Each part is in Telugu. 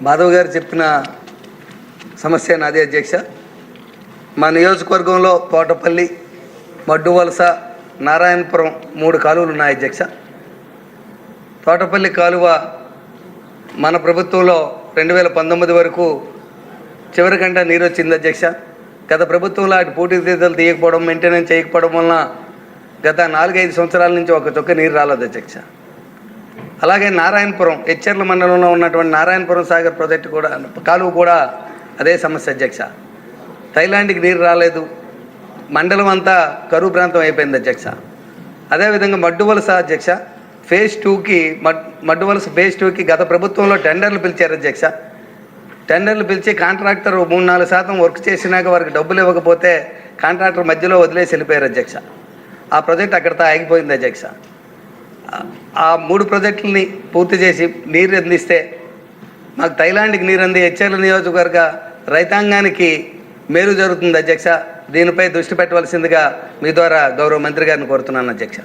మాధవ్ గారు చెప్పిన సమస్య నాది అధ్యక్ష. మా నియోజకవర్గంలో తోటపల్లి, మడ్డువలస, నారాయణపురం 3 కాలువలు ఉన్నాయి అధ్యక్ష. తోటపల్లి కాలువ మన ప్రభుత్వంలో 2019 వరకు చివరి గంట నీరు వచ్చింది అధ్యక్ష. గత ప్రభుత్వంలో అటు పూర్తితీతలు తీయకపోవడం, మెయింటెనెన్స్ చేయకపోవడం వలన గత 4-5 సంవత్సరాల నుంచి ఒక చుక్క నీరు రాలేదు అధ్యక్ష. అలాగే నారాయణపురం హెచ్చర్ల మండలంలో ఉన్నటువంటి నారాయణపురం సాగర్ ప్రాజెక్టు కూడా కాలువ కూడా అదే సమస్య అధ్యక్ష. థైలాండ్కి నీరు రాలేదు, మండలం అంతా కరువు ప్రాంతం అయిపోయింది అధ్యక్ష. అదేవిధంగా మడ్డువలస అధ్యక్ష, ఫేజ్ 2కి మడ్డువలస ఫేజ్ 2కి గత ప్రభుత్వంలో టెండర్లు పిలిచారు అధ్యక్ష. టెండర్లు పిలిచి కాంట్రాక్టర్ 3-4% వర్క్ చేసినాక వారికి డబ్బులు ఇవ్వకపోతే కాంట్రాక్టర్ మధ్యలో వదిలేసి వెళ్ళిపోయారు అధ్యక్ష. ఆ ప్రాజెక్ట్ అక్కడితో ఆగిపోయింది అధ్యక్ష. ఆ 3 ప్రాజెక్టులని పూర్తి చేసి నీరు అందిస్తే మాకు థైలాండ్కి నీరు అంది హెచ్చర్ల నియోజకవర్గ రైతాంగానికి మేలు జరుగుతుంది అధ్యక్ష. దీనిపై దృష్టి పెట్టవలసిందిగా మీ ద్వారా గౌరవ మంత్రి గారిని కోరుతున్నాను అధ్యక్ష.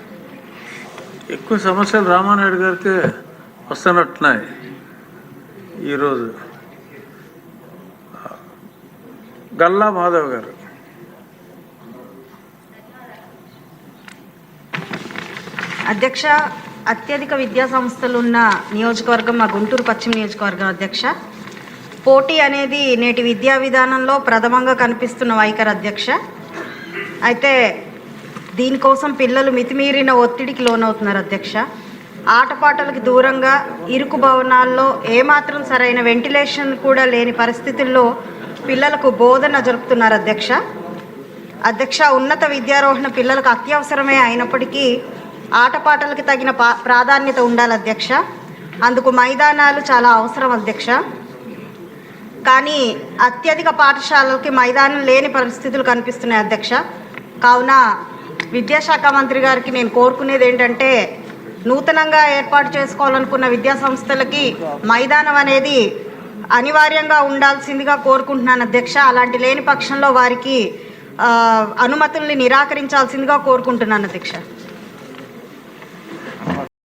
ఎక్కువ సమస్యలు రామానాయుడు గారికి వస్తున్నట్టున్నాయి ఈరోజు. గల్లా మాధవ్ గారు. అధ్యక్ష, అత్యధిక విద్యా సంస్థలు ఉన్న నియోజకవర్గం మా గుంటూరు పశ్చిమ నియోజకవర్గం అధ్యక్ష. పోటీ అనేది నేటి విద్యా విధానంలో ప్రథమంగా కనిపిస్తున్న వైఖరి అధ్యక్ష. అయితే దీనికోసం పిల్లలు మితిమీరిన ఒత్తిడికి లోనవుతున్నారు అధ్యక్ష. ఆటపాటలకు దూరంగా ఇరుకు భవనాల్లో ఏమాత్రం సరైన వెంటిలేషన్ కూడా లేని పరిస్థితుల్లో పిల్లలకు బోధన జరుపుతున్నారు అధ్యక్ష. ఉన్నత విద్యారోహణ పిల్లలకు అత్యవసరమే అయినప్పటికీ ఆటపాటలకు తగిన ప్రాధాన్యత ఉండాలి అధ్యక్ష. అందుకు మైదానాలు చాలా అవసరం అధ్యక్ష. కానీ అత్యధిక పాఠశాలలకి మైదానం లేని పరిస్థితులు కనిపిస్తున్నాయి అధ్యక్ష. కావున విద్యాశాఖ మంత్రి గారికి నేను కోరుకునేది ఏంటంటే, నూతనంగా ఏర్పాటు చేసుకోవాలనుకున్న విద్యా సంస్థలకి మైదానం అనేది అనివార్యంగా ఉండాల్సిందిగా కోరుకుంటున్నాను అధ్యక్ష. అలాంటి లేని పక్షంలో వారికి అనుమతుల్ని నిరాకరించాల్సిందిగా కోరుకుంటున్నాను అధ్యక్ష.